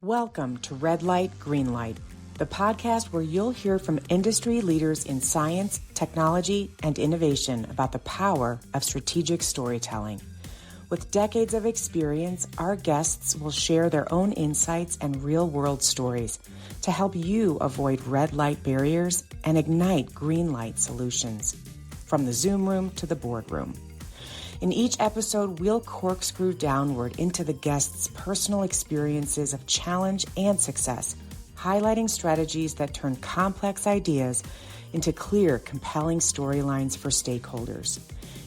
Welcome to Red Light, Green Light, the podcast where you'll hear from industry leaders in science, technology, and innovation about the power of strategic storytelling. With decades of experience, our guests will share their own insights and real-world stories to help you avoid red light barriers and ignite green light solutions. From the Zoom room to the boardroom. In each episode, we'll corkscrew downward into the guests' personal experiences of challenge and success, highlighting strategies that turn complex ideas into clear, compelling storylines for stakeholders.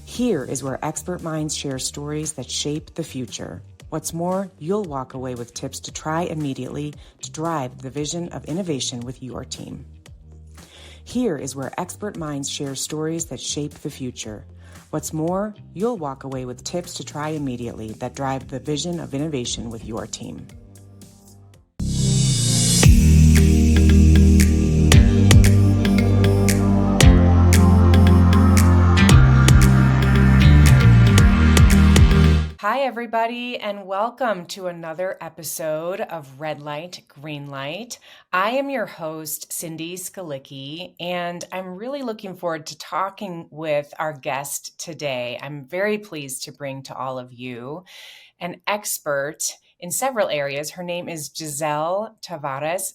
Here is where expert minds share stories that shape the future. What's more, you'll walk away with tips to try immediately to drive the vision of innovation with your team. Here is where expert minds share stories that shape the future. What's more, you'll walk away with tips to try immediately that drive the vision of innovation with your team. Hi, everybody, and welcome to another episode of Red Light, Green Light. I am your host, Cindy Skalicky, and I'm really looking forward to talking with our guest today. I'm very pleased to bring to all of you an expert in several areas. Her name is Giselle Tavares.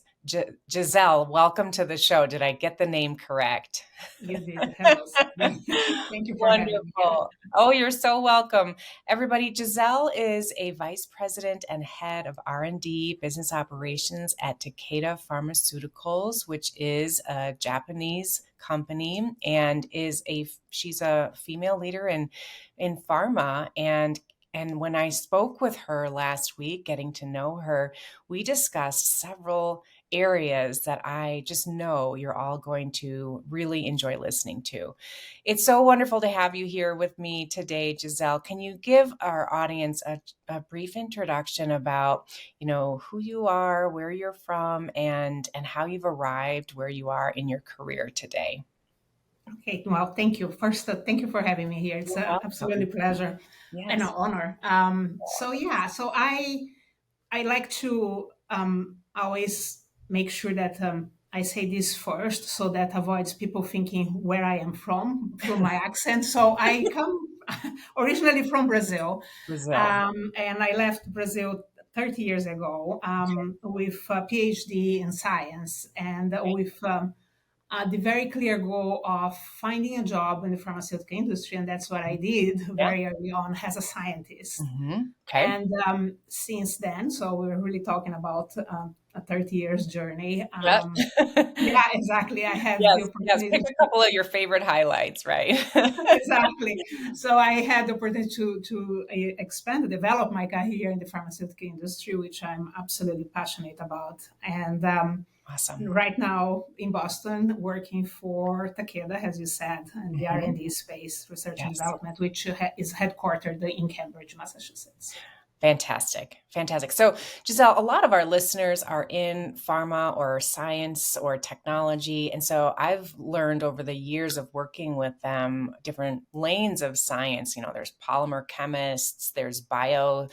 Giselle, welcome to the show. Did I get the name correct? You did. Hello. Thank you for having me. Wonderful. Oh, you're so welcome. Everybody, Giselle is a vice president and head of R&D business operations at Takeda Pharmaceuticals, which is a Japanese company, and she's a female leader in pharma. And when I spoke with her last week, getting to know her, we discussed several areas that I just know you're all going to really enjoy listening to. It's so wonderful to have you here with me today, Giselle. Can you give our audience a brief introduction about, who you are, where you're from, and how you've arrived where you are in your carear today? Okay, well, thank you. First, thank you for having me here. It's an absolutely pleasure and an honor. So I like to always make sure that I say this first, so that avoids people thinking where I am from through my accent. So I come originally from Brazil, Giselle. and I left Brazil 30 years ago with a PhD in science and with the very clear goal of finding a job in the pharmaceutical industry. And that's what I did very early on as a scientist. Mm-hmm. Okay. And since then, so we're really talking about a 30 years journey. Yep. Yeah, exactly. I had Yes, the opportunity pick a couple of your favorite highlights, right? exactly. So I had the opportunity to expand and develop my career in the pharmaceutical industry, which I'm absolutely passionate about. And Awesome. right now in Boston, working for Takeda, as you said, in the R&D space, research and development, which is headquartered in Cambridge, Massachusetts. Fantastic. So, Giselle, a lot of our listeners are in pharma or science or technology. And so I've learned over the years of working with them different lanes of science. There's polymer chemists, there's bio,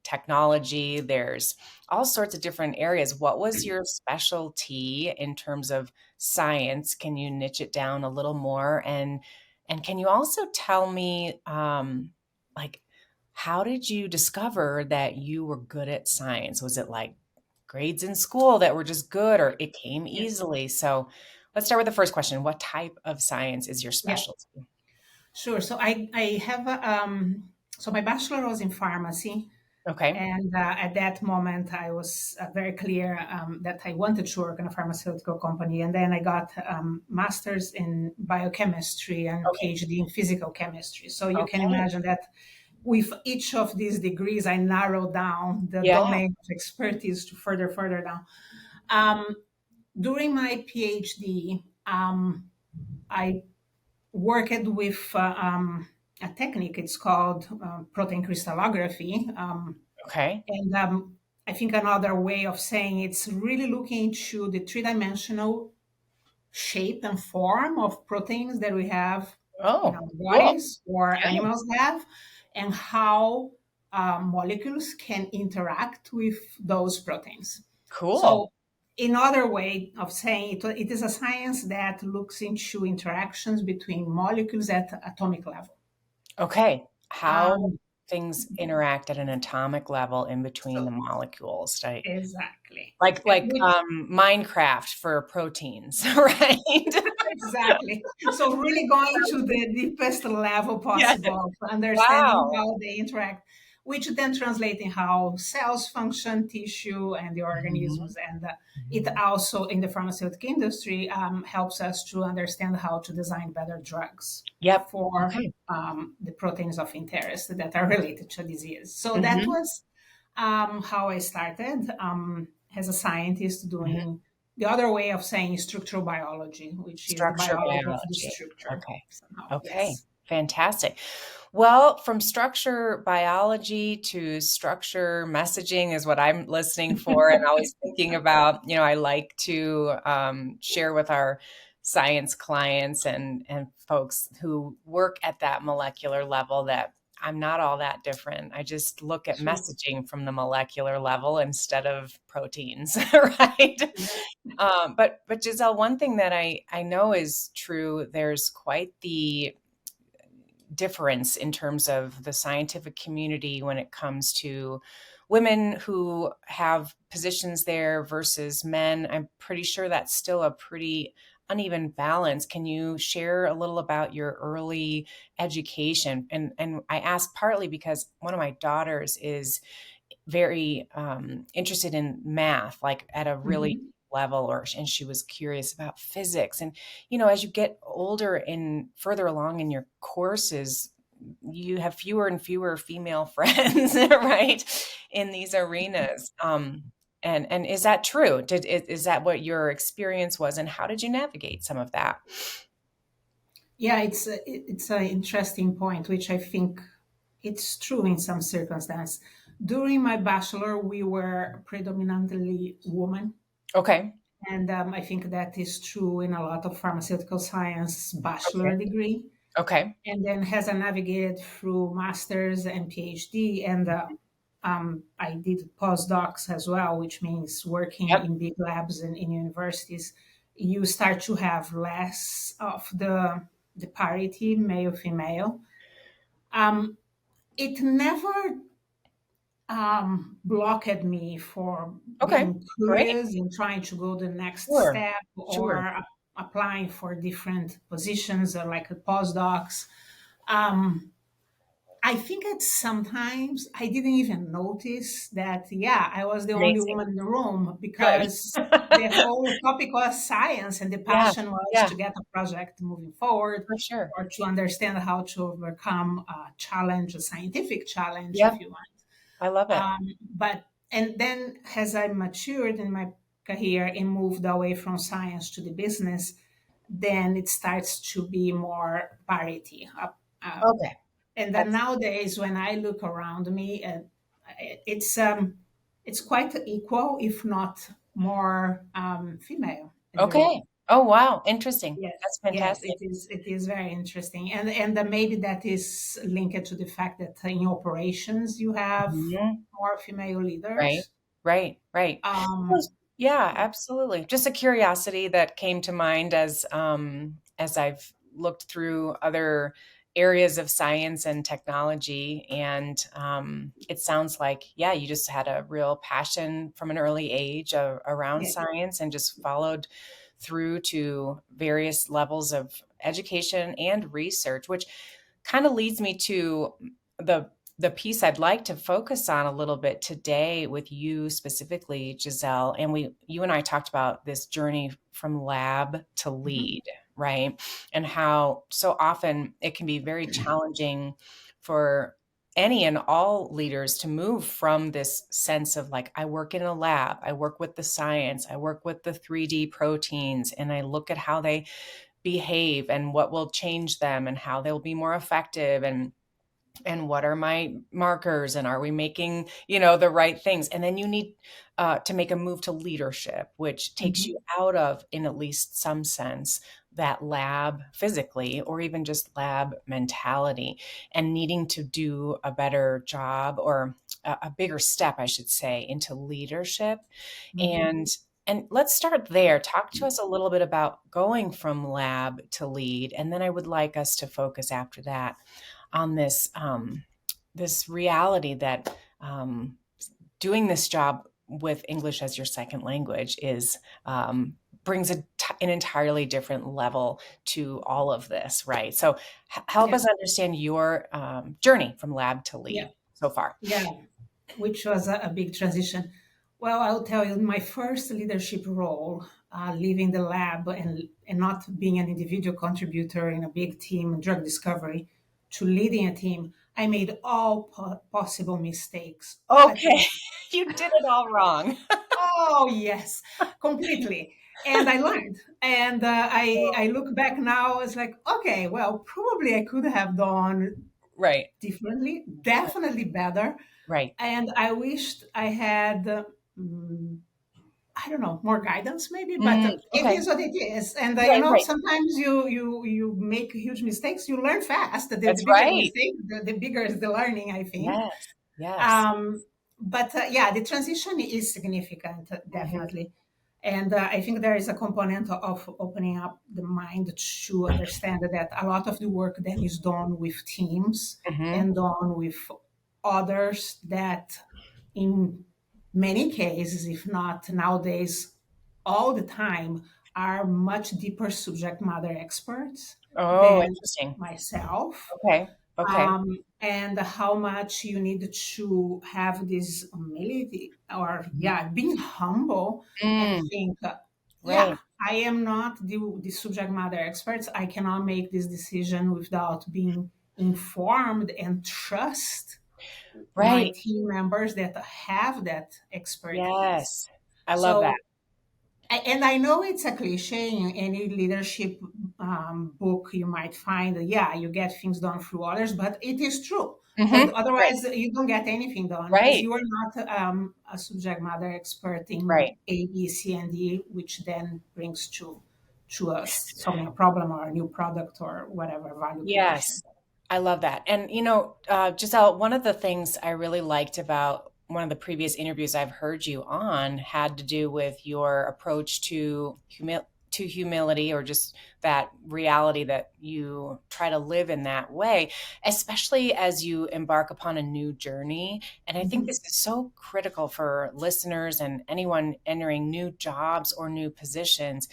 technology, there's all sorts of different areas. What was your specialty in terms of science? Can you niche it down a little more? And can you also tell me, how did you discover that you were good at science? Was it like grades in school that were just good, or it came easily? So let's start with the first question. What type of science is your specialty? Yeah. Sure. So I have, so my bachelor was in pharmacy. Okay. And at that moment, I was very clear that I wanted to work in a pharmaceutical company. And then I got master's in biochemistry and PhD in physical chemistry. So you can imagine that with each of these degrees, I narrowed down the domain of expertise to further down. During my PhD, I worked with a technique. It's called protein crystallography. And I think another way of saying it's really looking into the three-dimensional shape and form of proteins that we have in our bodies or animals have, and how molecules can interact with those proteins. Cool. So, another way of saying it, it is a science that looks into interactions between molecules at atomic level. Okay. How Um, things interact at an atomic level in between the so, molecules, right? exactly. Like Minecraft for proteins, right? Exactly. So really going to the deepest level Yes. possible, understanding Wow. how they interact, which then translate in how cells function, tissue, and the Mhm. organisms. And it Mhm. also, in the pharmaceutical industry, helps us to understand how to design better drugs Yep. for Okay. the proteins of interest that are related to disease. So that Mhm. was how I started as a scientist Mhm. doing the other way of saying structural biology, which is the Structure biology of the biology. structure. Okay. Somehow, Okay. yes. Fantastic. Well, from structure biology to structure messaging is what I'm listening for and always thinking about. I like to share with our science clients and folks who work at that molecular level that I'm not all that different. I just look at Sure. messaging from the molecular level instead of proteins, right? But Giselle, one thing that I know is true, there's quite the difference in terms of the scientific community when it comes to women who have positions there versus men. I'm pretty sure that's still a pretty uneven balance. Can you share a little about your early education? And I ask partly because one of my daughters is very interested in math, like at a really Mhm. level, and she was curious about physics. And as you get older and further along in your courses, you have fewer and fewer female friends, right, in these arenas. And is that true? Is that what your experience was, and how did you navigate some of that? Yeah, it's an interesting point, which I think it's true in some circumstances. During my bachelor, we were predominantly women, Okay. and I think that is true in a lot of pharmaceutical science Okay. bachelor degree. Okay. And then as I navigated through masters and PhD, and I did postdocs as well, which means working Yep. in big labs and in universities. You start to have less of the parity, male female. Um, it never blocked me for Okay. being Great. curious and trying to go the next Sure. step Sure. or applying for different positions like postdocs. Um, I think that sometimes I didn't even notice that, yeah, I was the only Amazing. woman in the room Good. because the whole topic was science and the Yeah. passion was Yeah. to get a project moving forward For sure. or to understand how to overcome a challenge, a scientific challenge, Yep. if you want. I love it. But and then as I matured in my career and moved away from science to the business, then it starts to be more parity. Okay. And then That's nowadays, when I look around me, it's it's quite equal, if not more female in the okay. room. Oh, wow. Interesting. Yes, That's yes, fantastic. it is. It is very interesting, and maybe that is linked to the fact that in operations you have Mhm. more female Right. leaders. Right. Right. Well, Um, yeah, yeah, absolutely. Just a curiosity that came to mind as I've looked through other areas of science and technology. And it sounds like, yeah, you just had a real passion from an early age around yeah. science and just followed through to various levels of education and research, which kind of leads me to the the piece I'd like to focus on a little bit today with you specifically, Giselle. And you and I talked about this journey from lab to Mhm. lead, right? And how so often it can be very challenging for any and all leaders to move from this sense of like, I work in a lab, I work with the science, I work with the 3D proteins, and I look at how they behave and what will change them and how they'll be more effective and what are my markers and are we making the right things, and then you need to make a move to leadership, which takes you Mhm. out of, in at least some sense, that lab physically, or even just lab mentality, and needing to do a better job, or a bigger step, I should say, into leadership. Mhm. And let's start there. Talk to us a little bit about going from lab to lead, and then I would like us to focus after that on this reality that doing this job with English as your second language is brings an entirely different level to all of this, right? So help Yeah, us understand your journey from lab to yeah, lead so far. yeah, which was a big transition. Well, I'll tell you, my first leadership role, leaving the lab and not being an individual contributor in a big team in drug discovery to leading a team, I made all possible mistakes all at Okay, once. you did it all wrong. Oh, yes, completely. And I learned. And I look back now, it's like, okay, well, probably I could have done Right, differently, definitely better. right. And I wished I had, I don't know, more guidance maybe, but it Okay, is what it is. And right, right. sometimes you make huge mistakes. You learn fast. The That's bigger the right. mistake, the bigger is the learning, I think. Yes, yes. Um, but yeah, the transition is significant, Hmm. definitely. And I think there is a component of opening up the mind to understand that a lot of the work then is done with teams Hmm. and done with others that, in many cases, if not nowadays, all the time, are much deeper subject matter experts Oh, than interesting. myself, Okay, okay. and how much you need to have this humility, or Mhm. yeah, being humble and Mm, think, yeah, right, I am not the subject matter experts. I cannot make this decision without being informed and trust my right. team members that have that expertise. Yes. I love that. So and I know it's a cliche in any leadership book you might find. Yeah, you get things done through others, but it is true. Hmm. Right, Otherwise, you don't get anything done because right, you are not a subject matter expert in right. A, B, C, and D, which then brings to us solving a problem or a new product or whatever value creation. Yes, I love that. And Giselle, one of the things I really liked about one of the previous interviews I've heard you on had to do with your approach to humility, or just that reality that you try to live in that way, especially as you embark upon a new journey. And I think Mhm. this is so critical for listeners and anyone entering new jobs or new positions.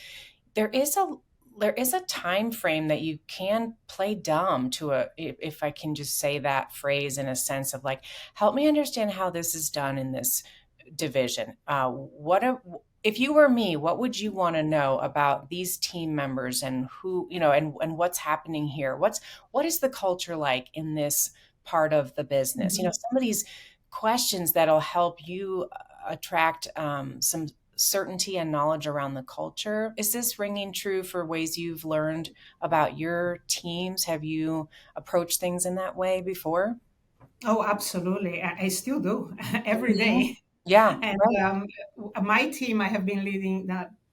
there is a there is a time frame that you can play dumb to a, if I can just say that phrase, in a sense of like, help me understand how this is done in this division. If you were me, what would you want to know about these team members, and who, and what's happening here? What is the culture like in this part of the business? Mhm. Some of these questions that'll help you attract some certainty and knowledge around the culture. Is this ringing true for ways you've learned about your teams? Have you approached things in that way before? Oh, absolutely. I still do every Mhm. day. Yeah, And right. my team, I have been leading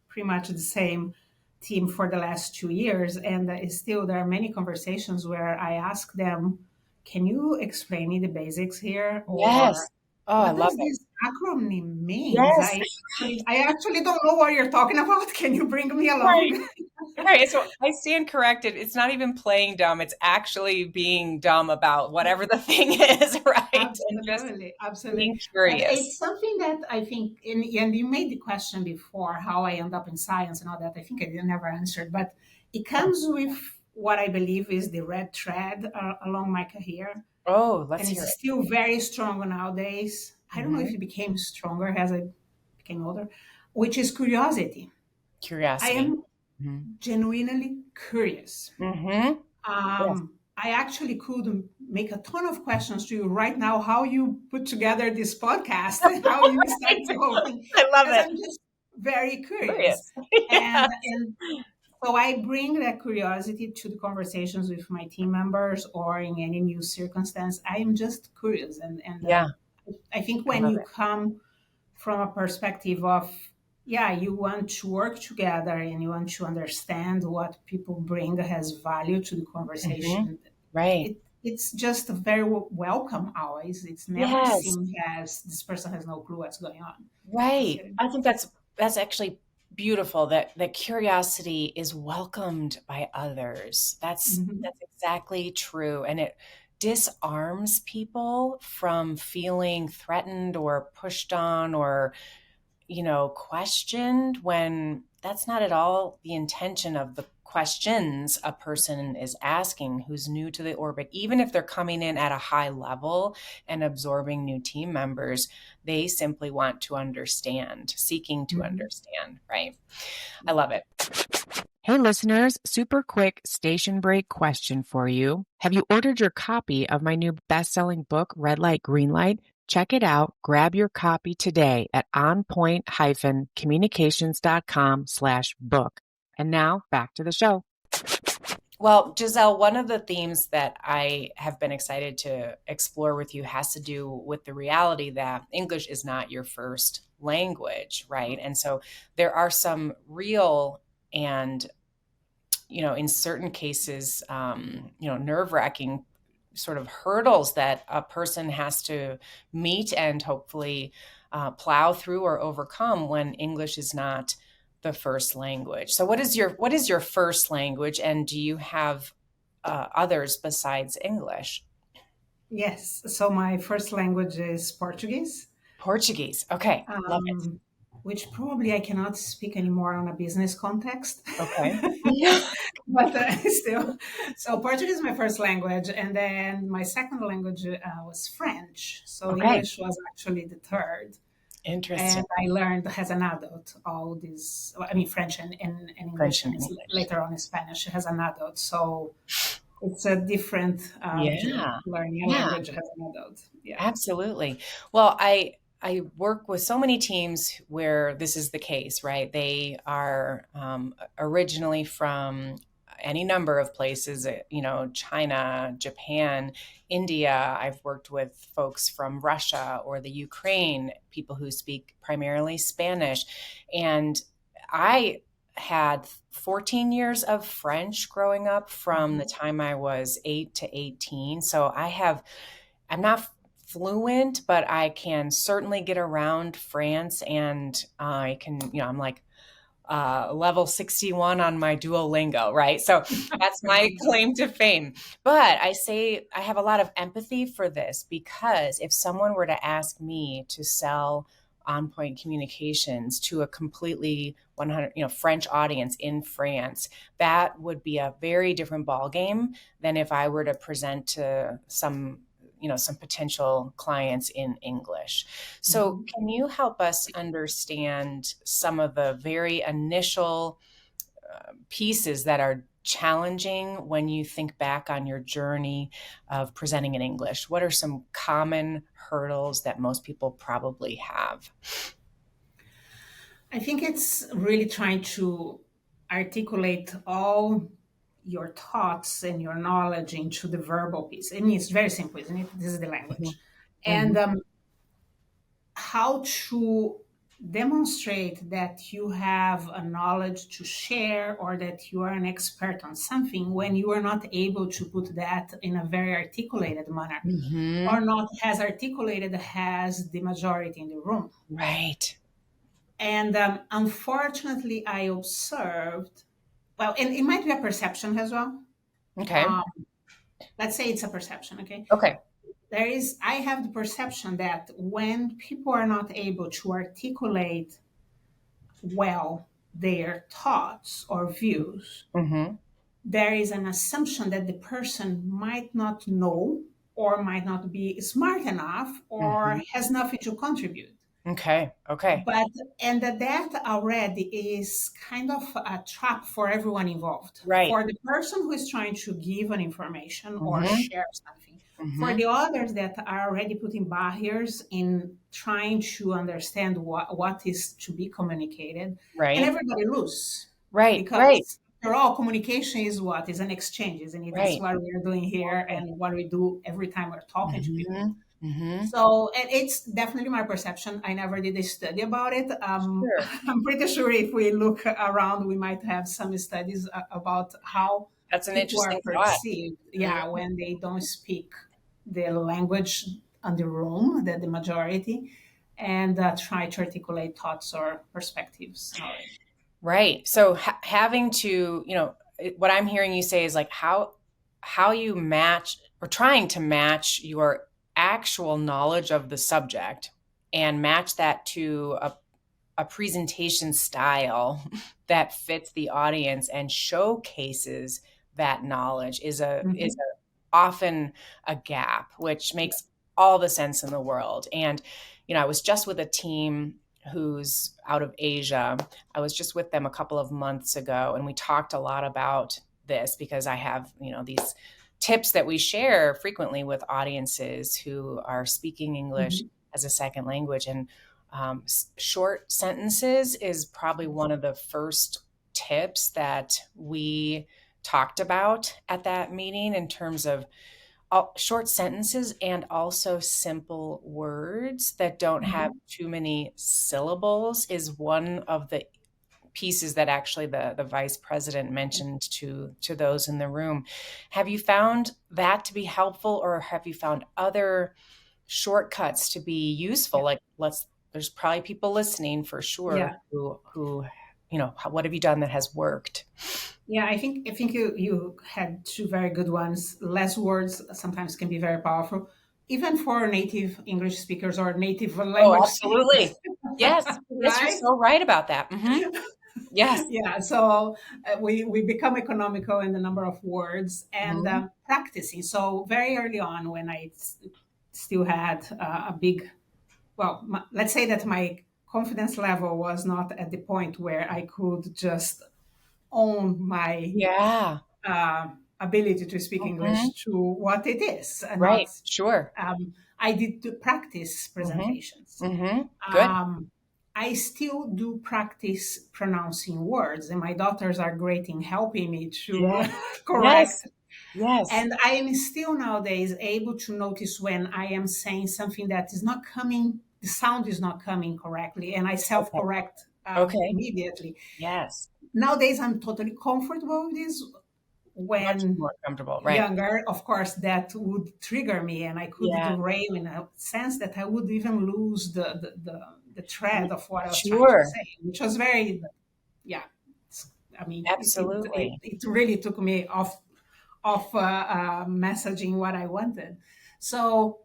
pretty much the same team for the last 2 years. And it's still, there are many conversations where I ask them, can you explain me the basics here? Or Yes. Oh, I what love does it. this acronym means? Yes. I actually don't know what you're talking about. Can you bring me Right. along? Right. So I stand corrected. It's not even playing dumb. It's actually being dumb about whatever the thing is, right? And just Absolutely, absolutely. being But curious. it's something that I think, and you made the question before, how I end up in science and all that. I think I never answered, but it comes with what I believe is the red thread along my career, Oh, let's and hear it's it. still very strong nowadays. I don't know if Hmm. it became stronger as I became older, which is curiosity. I Curiosity. am Hmm. genuinely curious. Hmm. Yes. I actually could make a ton of questions to you right now, how you put together this podcast, how you start the whole thing, I love because it. I'm just very curious. Curious. And Yes. and so I bring that curiosity to the conversations with my team members or in any new circumstance. I am just curious, and Yeah, I think I when love you it. come from a perspective of yeah, you want to work together and you want to understand what people bring has value to the Hmm. conversation. Right. It's just very welcome always. It's never Yes. seen as this person has no clue what's going on. It's Right. very, I think that's actually beautiful that curiosity is welcomed by others. Mhm. That's exactly true. And it disarms people from feeling threatened or pushed on or questioned when that's not at all the intention of the questions a person is asking who's new to the orbit. Even if they're coming in at a high level and absorbing new team members, they simply want to understand, seeking to Mhm. understand, right? I love it. Hey, listeners, super quick station break question for you. Have you ordered your copy of my new best-selling book, Red Light, Green Light? Check it out. Grab your copy today at onpoint-communications.com/book. And now back to the show. Well, Giselle, one of the themes that I have been excited to explore with you has to do with the reality that English is not your first language, right? And so there are some real and in certain cases, nerve-wracking sort of hurdles that a person has to meet and hopefully plow through or overcome when English is not the first language. So, what is your first language, and do you have others besides English? Yes. So my first language is Portuguese, Portuguese. Okay, love it. um, which probably I cannot speak anymore on a business context. Okay. Yeah. But still, so Portuguese is my first language, and then my second language was French. So Okay. English was actually the third, Interesting. and I learned as an adult all these. I mean, French and French English, and and English. later on Spanish as an adult. So it's a different view Yeah. learning a Yeah. language as an adult. Yeah. Absolutely. Well, I work with so many teams where this is the case, right? They are originally from any number of places, China, Japan, India. I've worked with folks from Russia or the Ukraine, people who speak primarily Spanish. And I had 14 years of French growing up from the Mhm. time I was 8 to 18. So I'm not fluent, but I can certainly get around France, and I can, I'm like level 61 on my Duolingo, right? So that's my claim to fame. But I say I have a lot of empathy for this because if someone were to ask me to sell On Point Communications to a completely 100, French audience in France, that would be a very different ballgame than if I were to present to some potential clients in English. So, Mhm. can you help us understand some of the very initial pieces that are challenging when you think back on your journey of presenting in English? What are some common hurdles that most people probably have? I think it's really trying to articulate all your thoughts and your knowledge into the verbal piece. I mean, it's very simple, isn't it? This is the Mhm. language. And Mhm. how to demonstrate that you have a knowledge to share or that you are an expert on something when you are not able to put that in a very articulated manner or Mhm. not as articulated as the majority in the room. Right. And unfortunately, I observed, well, and it might be a perception as well. Okay. Um, let's say it's a perception, okay? Okay. I have the perception that when people are not able to articulate well their thoughts or views, Mhm. there is an assumption that the person might not know or might not be smart enough or Mhm. has nothing to contribute. Okay. Okay. But and that already is kind of a trap for everyone involved. Right. For the person who is trying to give an information or Mhm. share something, for Mhm. the others that are already putting barriers in trying to understand what is to be communicated, and Right. everybody lose Right. Right. because after all, communication is what is an exchange, isn't it? It's Right. what we are doing here Exactly. and what we do every time we're talking to Mhm. people. So, and it's definitely my perception. I never did a study about it. Sure. I'm pretty sure if we look around, we might have some studies about how That's an people are interesting thought. perceived. Mhm. Yeah, when they don't speak the language on the room, that the majority, and try to articulate thoughts or perspectives. All right. Right. So having to, what I'm hearing you say is like how you match or trying to match your actual knowledge of the subject and match that to a presentation style that fits the audience and showcases that knowledge is Mm-hmm. often a gap, which Yeah. makes all the sense in the world. And I was just with a team who's out of Asia. I was just with them a couple of months ago, and we talked a lot about this because I have these tips that we share frequently with audiences who are speaking English Mm-hmm. as a second language. And short sentences is probably Yes. one of the first tips that we talked about at that meeting in terms of short sentences and also simple words that don't have Mm-hmm. too many syllables is one of the pieces that actually the vice president mentioned to those in the room. Have you found that to be helpful, or have you found other shortcuts to be useful? Yeah. Like, there's probably people listening for sure Yeah. who what have you done that has worked? Yeah, I think you had two very good ones. Less words sometimes can be very powerful, even for native English speakers or native Oh, language speakers, absolutely. Yes. Yes, you're right? so right about that. Yes. Yeah, so we become economical in the number of words and Mhm. practicing. So very early on, when I still had a big, well, let's say that my confidence level was not at the point where I could just own my Yeah. ability to speak Mhm. English to what it is, and not. Right. Sure. I did to practice Mhm. presentations. Mhm. Good. Um, I still do practice pronouncing words, and my daughters are great in helping me to Yes. Yes. correct. Yes. And I am still nowadays able to notice when I am saying something that is not coming, the sound is not coming correctly, and I self Okay. correct Okay. immediately. Yes. Nowadays, I'm totally comfortable with this. Much When more comfortable. Right. younger, of course, that would trigger me, and I could Yeah. derail in a sense that I would even lose the thread of what I was trying to Sure. say, which was very, yeah. I mean, Absolutely. it really took me off messaging what I wanted. So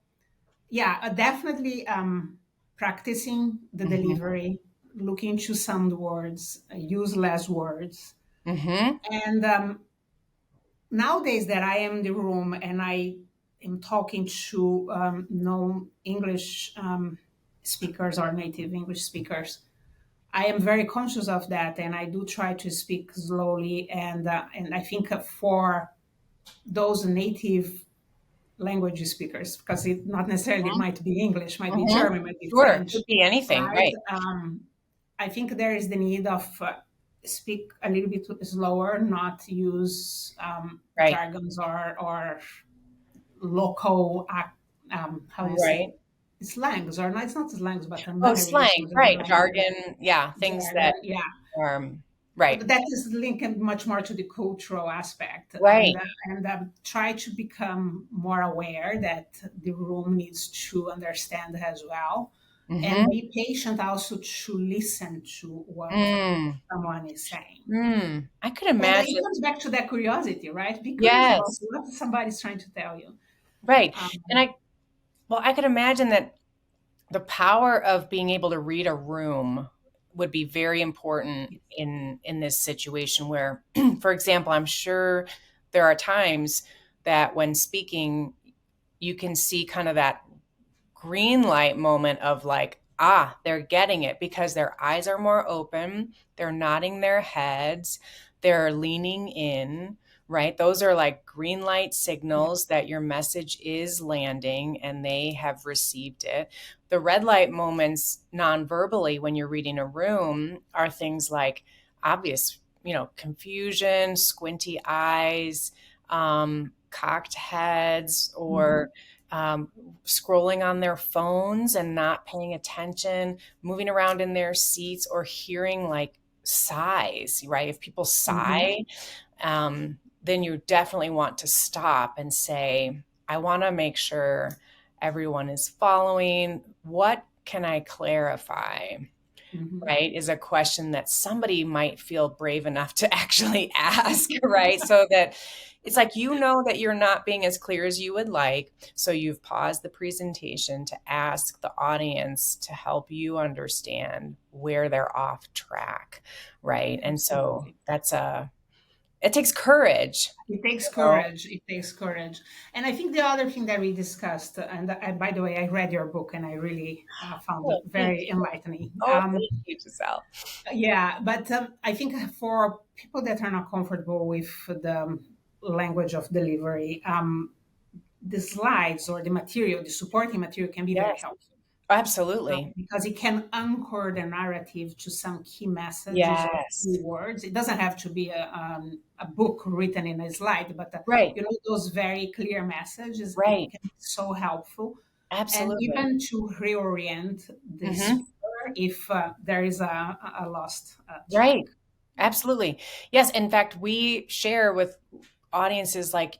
yeah, definitely practicing the Mhm. delivery, looking to sound words, use less words, Mhm. and nowadays that I am in the room and I am talking to non-English speakers or native English speakers, I am very conscious of that, and I do try to speak slowly. And I think for those native language speakers, because it not necessarily Mhm. might be English, might be Mhm. German, might be Sure. Could French, be anything. right? Right. I think there is the need of speak a little bit slower, not use Right. jargons or local how do you say Right. slangs, or not, it's not slangs, but Oh, another way to slang. use the Right. language. Jargon. Yeah. Things that Jargon, yeah. right. But that is linked much more to the cultural aspect, Right. and try to become more aware that the room needs to understand as well, and Mhm. be patient also to listen to what Mm. someone is saying. I could And it imagine. comes back to that curiosity, right? Be curious about Yes. what somebody's trying to tell you. Right. And Um, I could imagine that the power of being able to read a room would be very important yes. in this situation where, for example, I'm sure there are times that when speaking, you can see kind of that green light moment of like, they're getting it because their eyes are more open, they're nodding their heads, they're leaning in, right? Those are like green light signals Yes. that your message is landing and they have received it. The red light moments non-verbally when you're reading a room are things like obvious, confusion, squinty eyes, cocked heads, Mm-hmm. or scrolling on their phones and not paying attention, moving around in their seats, or hearing like sighs, right? If people Mm-hmm. sigh, then you definitely want to stop and say, I want to make sure everyone is following. What can I clarify? Mm-hmm. Right, is a question that somebody might feel brave enough to actually ask, right? So that it's like, that you're not being as clear as you would like. So you've paused the presentation to ask the audience to help you understand where they're off track, right? And so Absolutely. it takes courage, It takes you know? courage. It takes courage. And I think the other thing that we discussed, and by the way, I read your book and I really found it Oh, thank very you. enlightening. Oh, thank you, Giselle. Yeah, but I think for people that are not comfortable with the language of delivery, the slides or the material, the supporting material can be very Yes, helpful. absolutely. Because it can anchor the narrative to some key messages or key Yes. words. It doesn't have to be a book written in a slide, but Right, those very clear messages, it right. can be so helpful, and Absolutely. even to reorient the Hmm. speaker if there is a lost track. Right. Absolutely. Yes. In fact, we share with audiences like,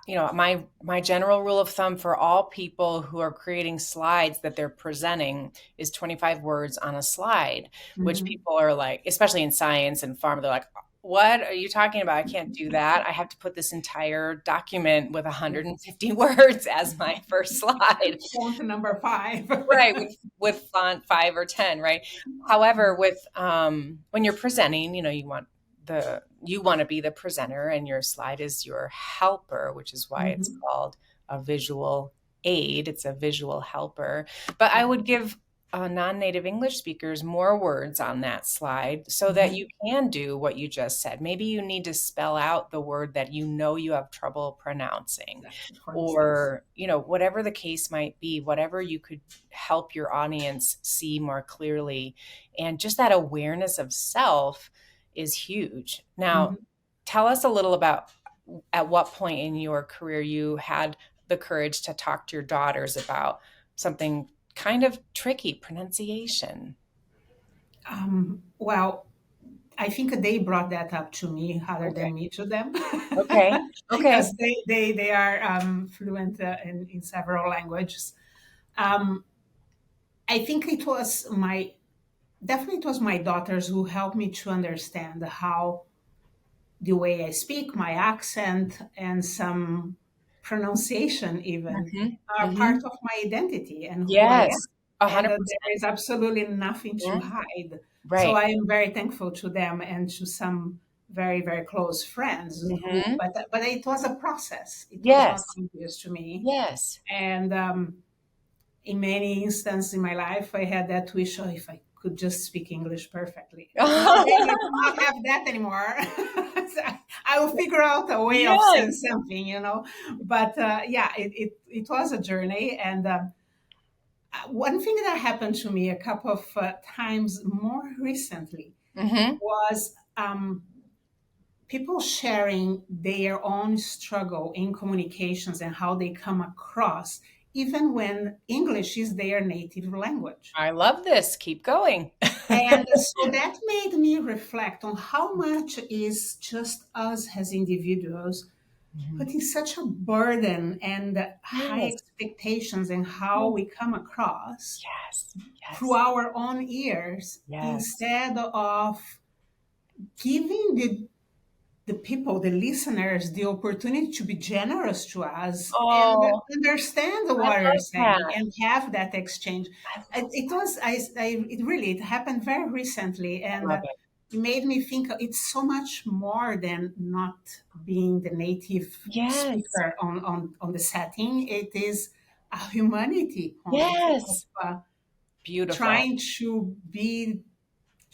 my general rule of thumb for all people who are creating slides that they're presenting is 25 words on a slide, which Hmm. people are like, especially in science and pharma, they're like, what are you talking about? I can't do that. I have to put this entire document with Yeah. 150 words as my first slide. Font number 5. Right, with font 5 or 10, right? However, with when you're presenting, you want to be the presenter, and your slide is your helper, which is why it's Hmm. called a visual aid. It's a visual helper. But I would give non-native English speakers more words on that slide so that you Hmm. can do what you just said. Maybe you need to spell out the word that you have trouble pronouncing, Exactly, for instance. or whatever the case might be, whatever you could help your audience see more clearly. And just that awareness of self is huge. Now, Hmm. tell us a little about at what point in your career you had the courage to talk to your daughters about something kind of tricky, pronunciation. Well, I think they brought that up to me rather Okay. than me to them, Okay. Okay. because they are fluent in several languages. Um, I think it was my daughters who helped me to understand how the way I speak, my accent, and some pronunciation even Hmm. are part Hmm. of my identity and who I am. Yes. A And hundred there is absolutely nothing to percent. hide. So Right. I am very thankful to them and to some very, very close friends who, Hmm. but it was a process. It was not Yes. obvious to me. Yes. And in many instances in my life, I had that wish, oh, if I could just speak English perfectly. Nowadays, I do not have that anymore. So I will figure out a way of saying Yes. something. But yeah, it was a journey. And one thing that happened to me a couple of times more recently Hmm. was people sharing their own struggle in communications and how they come across, even when English is their native language. I love this. Keep going. And so that made me reflect on how much is just us as individuals Mhm. putting such a burden and high Yes. expectations in how Yes. we come across Yes. through Yes. our own ears Yes. instead of giving the people, the listeners, the opportunity to be generous to us and Oh, understand I what we're love saying that. and have that exchange. I It, love it was, it really, it happened very recently, I and love it. it made me think it's so much more than not being the native Yes. speaker on the setting. It is a humanity point of Yes. Beautiful. trying to be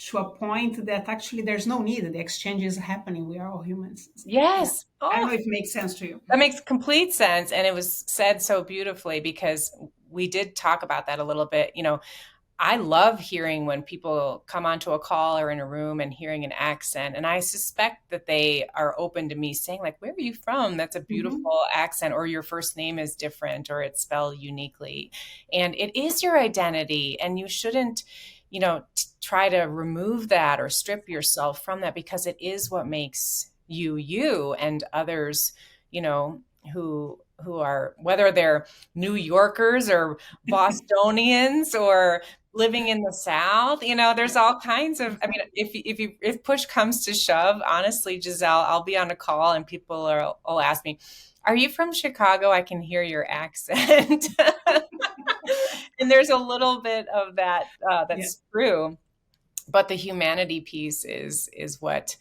to a point that actually there's no need. The exchange is happening. We are all humans. Yeah. Yes. I don't Oh, know if it makes sense to you. that makes complete sense. And it was said so beautifully because we did talk about that a little bit. I love hearing when people come onto a call or in a room and hearing an accent. And I suspect that they are open to me saying, like, where are you from? That's a Mhm. beautiful accent, or your first name is different, or it's spelled uniquely. And it is your identity. And you shouldn't, try to remove that or strip yourself from that, because it is what makes you you. And others, you know, who are, whether they're New Yorkers or Bostonians or living in the South, there's all kinds of, I mean, if push comes to shove, honestly, Giselle, I'll be on a call and people will ask me, are you from Chicago? I can hear your accent. And there's a little bit of that, Yeah, that's true. But the humanity piece is what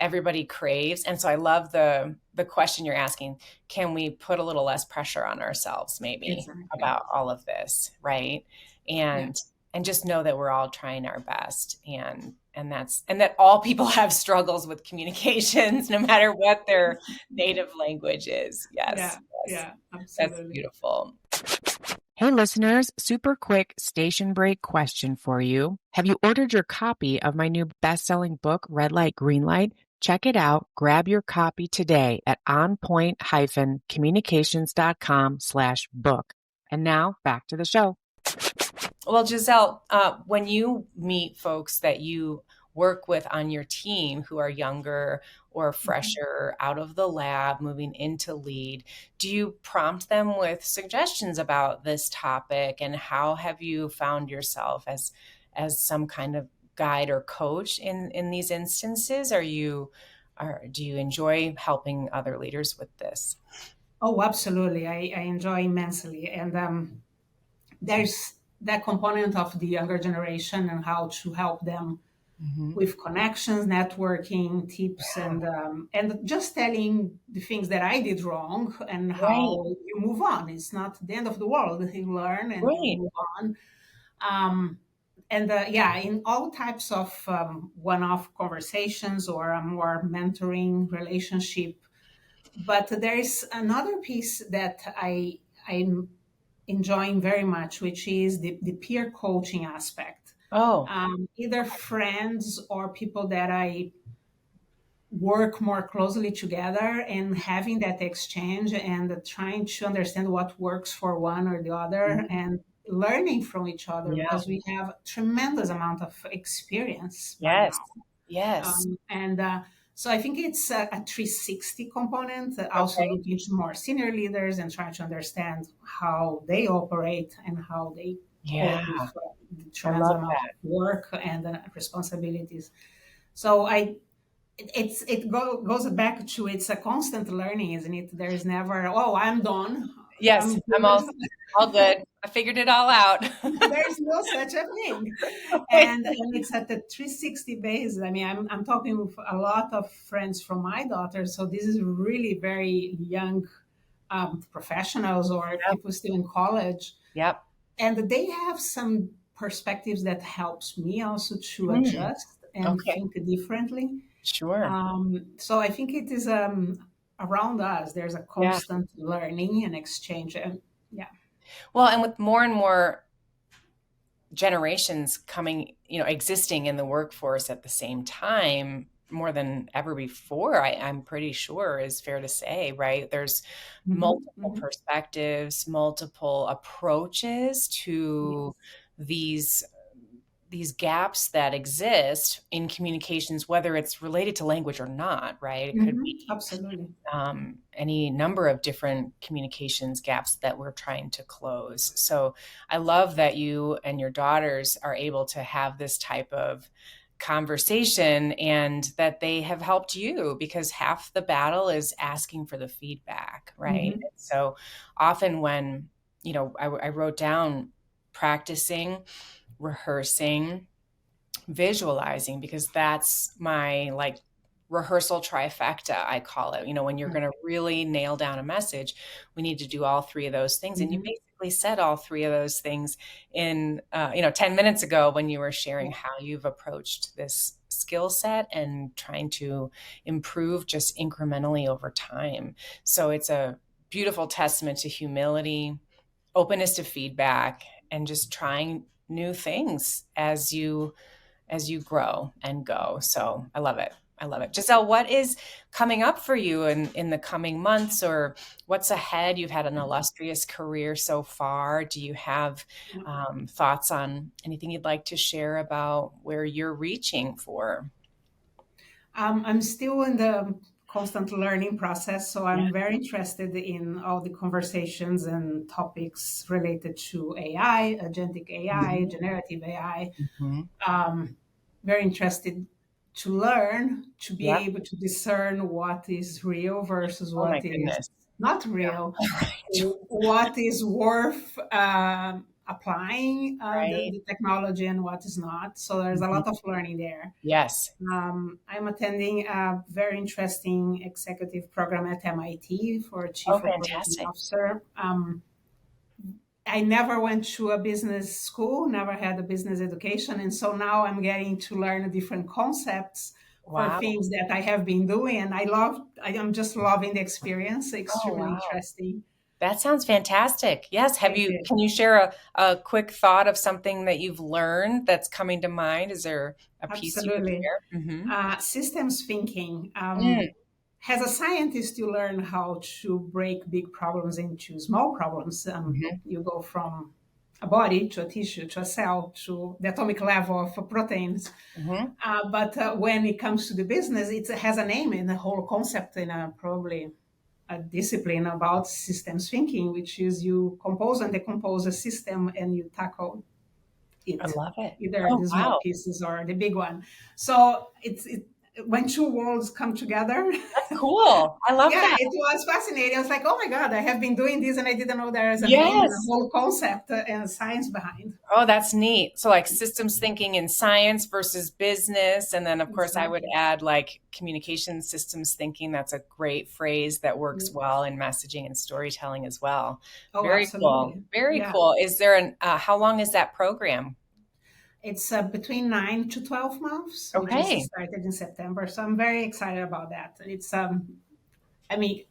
everybody craves. And so I love the question you're asking. Can we put a little less pressure on ourselves maybe exactly. about all of this, right? Yeah. And just know that we're all trying our best, and that all people have struggles with communications no matter what their native language is. Yeah. Yes. Yes. Yeah. That's Absolutely. beautiful. Hey, listeners, super quick station break question for you. Have you ordered your copy of my new best-selling book, Red Light, Green Light? Check it out. Grab your copy today at onpoint-communications.com/book. And now back to the show. Well, Giselle, when you meet folks that you work with on your team who are younger or Mhm. fresher out of the lab, moving into lead, do you prompt them with suggestions about this topic? And how have you found yourself as some kind of guide or coach in these instances? Do you enjoy helping other leaders with this? Oh, absolutely. I enjoy immensely. And there's that component of the younger generation and how to help them Mhm. with connections, networking, tips, and just telling the things that I did wrong and Right, how you move on. It's not the end of the world. You learn and you right. move on. Um, and yeah, in all types of one-off conversations or a more mentoring relationship. But there is another piece that I'm enjoying very much, which is the peer coaching aspect. Oh, Either friends or people that I work more closely together and having that exchange and trying to understand what works for one or the other mhm. and learning from each other Yeah. because we have tremendous amount of experience by now. Yes. Yes. And so I think it's a 360 component, also Okay. looking to more senior leaders and trying to understand how they operate and how they Yeah, cope with the I tremendous love amount that. of work and responsibilities. So goes back to it's a constant learning, isn't it? There is never, oh, I'm done. Yes, I'm I'm all good. all good. I figured it all out. There's no such a thing. And it's at the 360 base. I mean, I'm talking with a lot of friends from my daughter, so this is really very young professionals or Yep, people still in college, yep. and they have some perspectives that helps me also to Mm, adjust and okay, think differently. sure. So I think it is around us. There's a Yeah. constant learning and exchange, and yeah. Well, and with more and more generations coming, existing in the workforce at the same time, more than ever before, I'm pretty sure is fair to say, right? There's Hmm. multiple Hmm. perspectives, multiple approaches to Yes. these these gaps that exist in communications, whether it's related to language or not, right? It could Hmm. be Absolutely. any number of different communications gaps that we're trying to close. So I love that you and your daughters are able to have this type of conversation and that they have helped you, because half the battle is asking for the feedback, right? Hmm. So often when, I wrote down practicing, rehearsing, visualizing, because that's my like rehearsal trifecta, I call it. When you're going to really nail down a message, we need to do all three of those things. And you Hmm. basically said all three of those things in 10 minutes ago when you were sharing Yeah. how you've approached this skill set and trying to improve just incrementally over time. So it's a beautiful testament to humility, openness to feedback, and just trying new things as you grow and go. So I love it. I love it. Giselle, what is coming up for you in the coming months, or what's ahead? You've had an illustrious career so far. Do you have thoughts on anything you'd like to share about where you're reaching for? I'm still in the constant learning process, so Yeah. I'm very interested in all the conversations and topics related to AI, agentic AI, Mhm. generative AI. Mhm. Um, Very interested to learn, to be Yep. able to discern what is real versus Oh my what is goodness. not real, Right. what is worth applying Right. the technology and what is not. So there's a Mhm. lot of learning there. Yes. I'm attending a very interesting executive program at MIT for a Oh, chief operating fantastic. officer. I never went to a business school, never had a business education. And so now I'm getting to learn different concepts for Wow. things that I have been doing. And I am just loving the experience, Oh, extremely wow. interesting. That sounds fantastic. Yes. It is. Can you share a quick thought of something that you've learned that's coming to mind? Is there a piece you could Absolutely. share? Mm-hmm. Systems thinking. Mm, As a scientist, you learn how to break big problems into small problems. hmm You go from a body to a tissue to a cell to the atomic level of proteins. hmm But when it comes to the business, it has a name and a whole concept in probably a discipline about systems thinking, which is you compose and decompose a system and you tackle I it, love it. either Oh, the small wow. pieces or the big one. So when two worlds come together. That's cool. I love Yeah, that. it was fascinating. I was like, oh my God, I have been doing this and I didn't know there is a name and a Yes. whole concept and science behind. Oh, that's neat. So like systems thinking in science versus business. And then of course I would Exactly. add like communication systems thinking. That's a great phrase that works Yeah. well in messaging and storytelling as well. Oh, Very cool. absolutely. Very Yeah. cool. Is there how long is that program? It's between 9 to 12 months. We just Okay. started in September. So I'm very excited about that. I mean,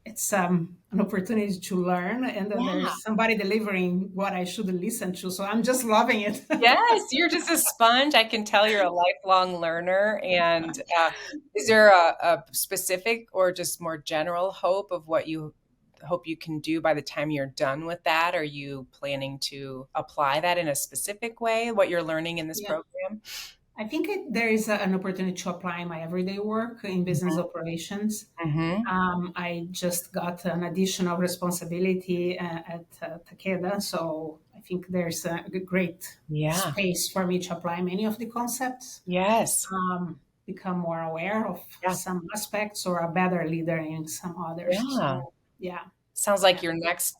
it's an opportunity to learn, and then Yeah. there's somebody delivering what I should listen to. So I'm just loving it. Yes, you're just a sponge. I can tell you're a lifelong learner. And is there a specific or just more general hope of what you hope you can do by the time you're done with that? Are you planning to apply that in a specific way, what you're learning in this Yeah. program? I think there is an opportunity to apply my everyday work in business operations. Mm-hmm. I just got an additional responsibility at Takeda, so I think there's a great Yeah. space for me to apply many of the concepts, Yes. become more aware of Yeah. some aspects, or a better leader in some others. Yeah. So, yeah, Sounds like yeah. your next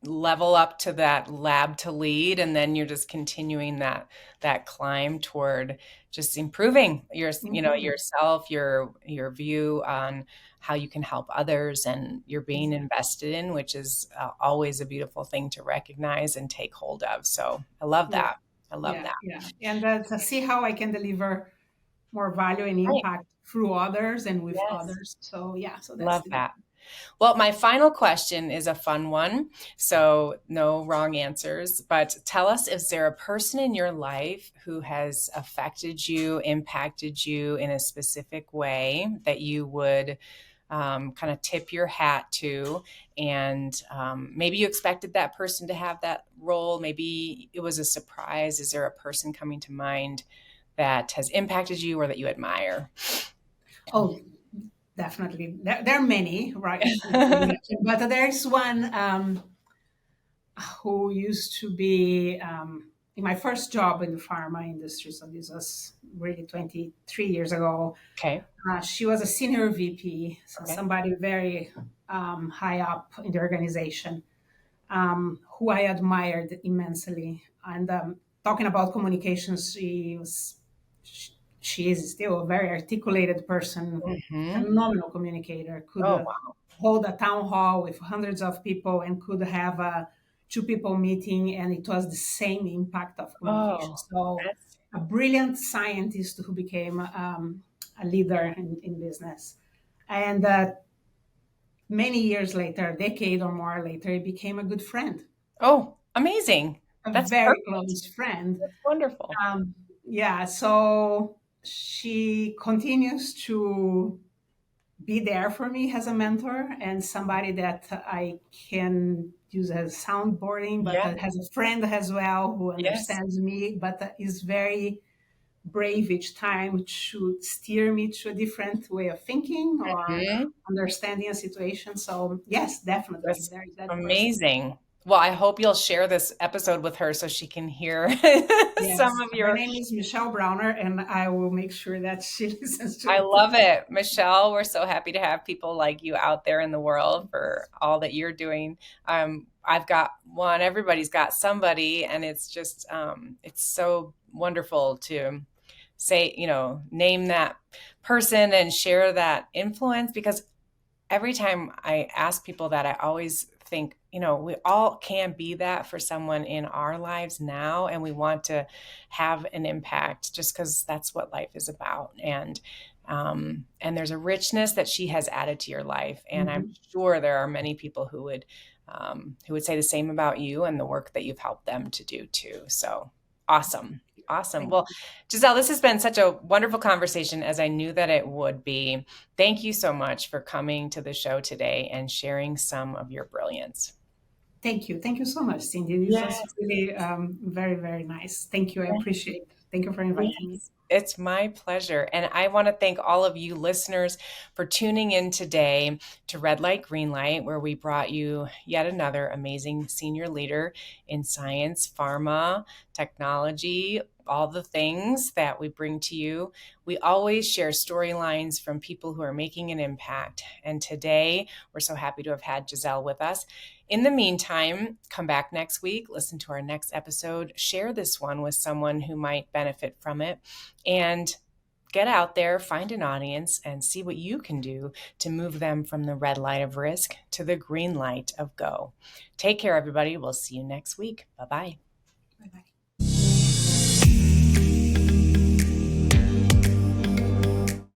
level up to that lab to lead, and then you're just continuing that climb toward just improving Mhm. yourself, your view on how you can help others, and you're being Exactly. invested in, which is always a beautiful thing to recognize and take hold of. So I love Yeah, that. I love yeah, that. yeah. And to see how I can deliver more value and Right. impact through others and with Yes. others. So, yeah, so that's Love the that. Well, my final question is a fun one. So, no wrong answers, but tell us, is there a person in your life who has affected you, impacted you in a specific way that you would kind of tip your hat to? And maybe you expected that person to have that role. Maybe it was a surprise. Is there a person coming to mind that has impacted you or that you admire? Oh, definitely. There are many, right? But there's one who used to be in my first job in the pharma industry. So this was really 23 years ago. Okay. She was a senior VP, so Okay. somebody very high up in the organization, who I admired immensely. And talking about communications, she is still a very articulated person, hmm phenomenal communicator, could Oh, wow. hold a town hall with hundreds of people and could have a two people meeting and it was the same impact of communication. Oh, So that's a brilliant scientist who became a leader in business. And many years later, a decade or more later, he became a good friend. oh, amazing. a That's very perfect. close friend. That's wonderful. Yeah, so she continues to be there for me as a mentor and somebody that I can use as soundboarding, but Yeah. has a friend as well who Yes. understands me, but is very brave each time to steer me to a different way of thinking or Mhm. understanding a situation. So yes, definitely, That's there is that person. amazing. Well, I hope you'll share this episode with her so she can hear some Yes, of her your. name is Michelle Browner, and I will make sure that she listens to I it. love it. Michelle, we're so happy to have people like you out there in the world for all that you're doing. I've got one, everybody's got somebody, and it's just, it's so wonderful to say, name that person and share that influence because every time I ask people that, I always think, we all can be that for someone in our lives now, and we want to have an impact just because that's what life is about. And there's a richness that she has added to your life, and I'm Mhm. sure there are many people who would say the same about you and the work that you've helped them to do too. So awesome. Awesome. Thank Well, Giselle, this has been such a wonderful conversation as I knew that it would be. Thank you so much for coming to the show today and sharing some of your brilliance. Thank you. Thank you so much, Cindy. This was Yes. really very, very nice. Thank you. I appreciate it. Thank you for inviting me. Yes, it's my pleasure. And I want to thank all of you listeners for tuning in today to Red Light, Green Light, where we brought you yet another amazing senior leader in science, pharma, technology, all the things that we bring to you. We always share storylines from people who are making an impact. And today, we're so happy to have had Jazelle with us. In the meantime, come back next week, listen to our next episode, share this one with someone who might benefit from it, and get out there, find an audience, and see what you can do to move them from the red light of risk to the green light of go. Take care, everybody. We'll see you next week. Bye bye. Bye bye.